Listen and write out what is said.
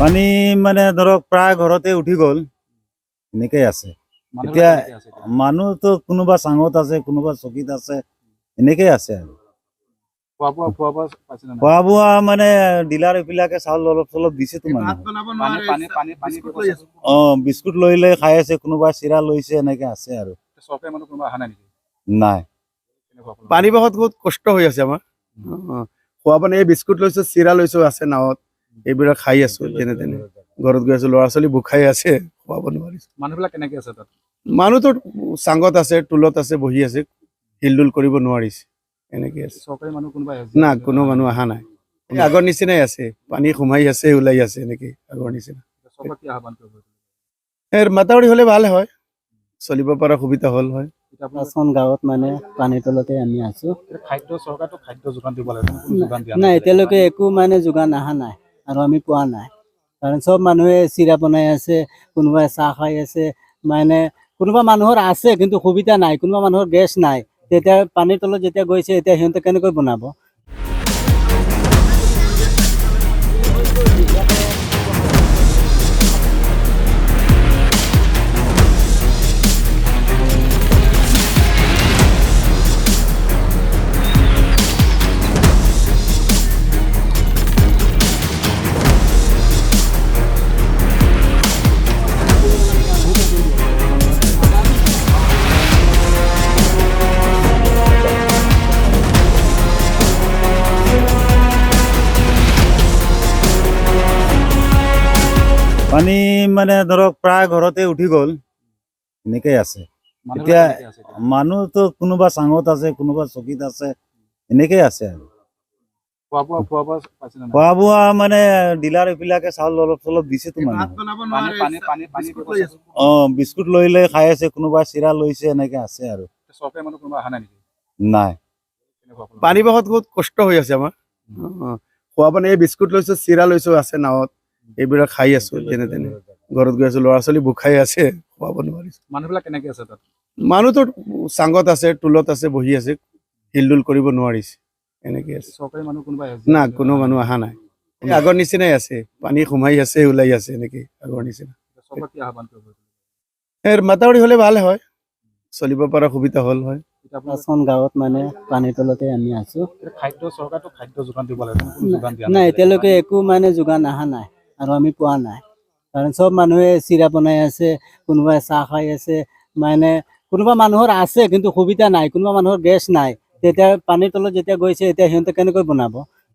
পানী মানে ধৰক প্ৰায় ঘৰতে উঠি গ'ল, এনেকেই আছে। এতিয়া মানুহতো কোনোবা চাঙত আছে, কোনোবা চকীত আছে, এনেকেই আছে আৰু। খোৱা বোৱা মানে ডিলাৰ এইবিলাকে চাউল অলপ চলপ দিছেতো মানুহ। বিস্কুট লৈ লৈ খাই আছে, কোনোবা চিৰা লৈছে, এনেকে আছে আৰু। নাই, পানী বহুত কষ্ট হৈ আছে আমাৰ। খোৱা পানী এই বিস্কুট লৈছো, চিৰা লৈছো, আছে নাৱত, এইবিলাক খাই আছো যেনে তেনে। ঘৰত গৈ আছো, ল'ৰা ছোৱালী ভোক খাই আছে, খুৱাব নোৱাৰিছো। মানুহবিলাক কেনেকে আছে তাত? মানুহতো চাঙত আছে, টুলত আছে, বহি আছে, হিলডুল কৰিব নোৱাৰিছে, এনেকে আছে। চৰকাৰী মানুহ কোনোবা না, কোনো মানুহ অহা নাই। এই আগৰ নিচিনাই আছে, পানী সোমাই আছে, ওলাই আছে, এনেকে আগৰ নিচিনা। চৰকাৰক কি আহ্বান কৰিব? মাতাউৰি হলে ভাল হয়, চলিব পৰা সুবিধা হল হয়। এখন গাঁৱত মানে পানীৰ তলতে আমি আছো। খাদ্য চৰকাৰটো খাদ্য যোগান দিব লাগে, কোনো যোগান দিয়া নাই, এতিয়ালৈকে একো মানে যোগান অহা নাই আৰু আমি পোৱা নাই। কাৰণ চব মানুহে চিৰা বনাই আছে, কোনোবাই চাহ খাই আছে, মানে কোনোবা মানুহৰ আছে কিন্তু সুবিধা নাই, কোনোবা মানুহৰ গেছ নাই। তেতিয়া পানীৰ তলত যেতিয়া গৈছে, এতিয়া সিহঁতে কেনেকৈ বনাব? পানী মানে ধৰক প্ৰায় ঘৰতে উঠি গ'ল, এনেকেই আছে। এতিয়া মানুহতো কোনোবা চাঙত আছে, কোনোবা চকীত আছে, এনেকেই আছে আৰু। খোৱা বোৱা মানে ডিলাৰ এইবিলাকে চাউল অলপ চলপ দিছেতো মানুহ। বিস্কুট লৈ লৈ খাই আছে, কোনোবা চিৰা লৈছে, এনেকে আছে আৰু। চৰকাৰী মানুহ কোনোবা অহা নাই নেকি? নাই, পানী বহুত কষ্ট হৈ আছে আমাৰ। খোৱা পানী এই বিস্কুট লৈছো, চিৰা লৈছো, আছে নাৱত, এইবিলাক খাই আছো যেনে তেনে। ঘৰত গৈ আছো, ল'ৰা ছোৱালী ভোক খাই আছে, খুৱাব নোৱাৰিছো। মানুহবিলাক কেনেকে আছে তাত? মানুহতো চাঙত আছে, টুলত আছে, বহি আছে, হিলডুল কৰিব নোৱাৰিছে, এনেকে আছে। চৰকাৰী মানুহ কোনোবা না, কোনো মানুহ অহা নাই। এই আগৰ নিচিনাই আছে, পানী সোমাই আছে, ওলাই আছে, এনেকে আগৰ নিচিনা। চৰকাৰক কি আহ্বান কৰিব? মাতাউৰি হলে ভাল হয়, চলিব পৰা সুবিধা হল হয়। এখন গাঁৱত মানে পানীৰ তলতে আমি আছো। খাদ্য চৰকাৰটো খাদ্য যোগান দিব লাগে, কোনো যোগান দিয়া নাই, এতিয়ালৈকে একো মানে যোগান অহা নাই আৰু আমি পোৱা নাই। কাৰণ চব মানুহে চিৰা বনাই আছে, কোনোবাই চাহ খাই আছে, মানে কোনোবা মানুহৰ আছে কিন্তু সুবিধা নাই, কোনোবা মানুহৰ গেছ নাই। তেতিয়া পানীৰ তলত যেতিয়া গৈছে, এতিয়া সিহঁতে কেনেকৈ বনাব?